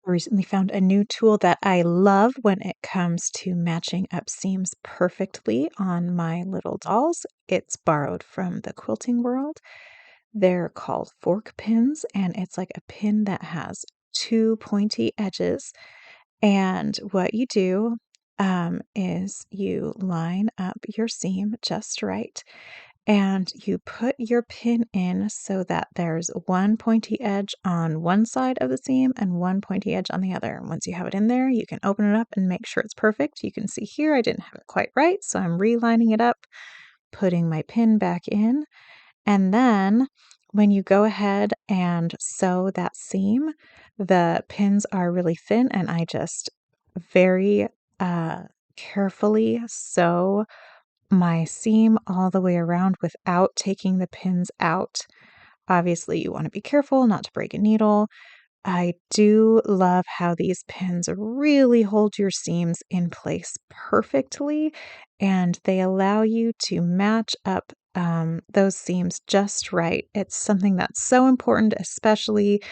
I recently found a new tool that I love when it comes to matching up seams perfectly on my little dolls. It's borrowed from the quilting world. They're called fork pins, and it's like a pin that has two pointy edges. And what you do is you line up your seam just right, and you put your pin in so that there's one pointy edge on one side of the seam and one pointy edge on the other. And once you have it in there, you can open it up and make sure it's perfect. You can see here I didn't have it quite right, so I'm relining it up, putting my pin back in, and then when you go ahead and sew that seam, the pins are really thin, and I just very carefully sew my seam all the way around without taking the pins out. Obviously, you want to be careful not to break a needle. I do love how these pins really hold your seams in place perfectly, and they allow you to match up those seams just right. It's something that's so important, especially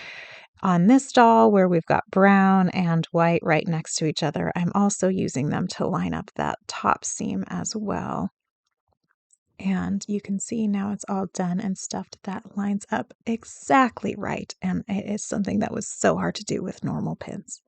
on this doll where we've got brown and white right next to each other. I'm also using them to line up that top seam as well. And you can see now it's all done and stuffed. That lines up exactly right. And it is something that was so hard to do with normal pins.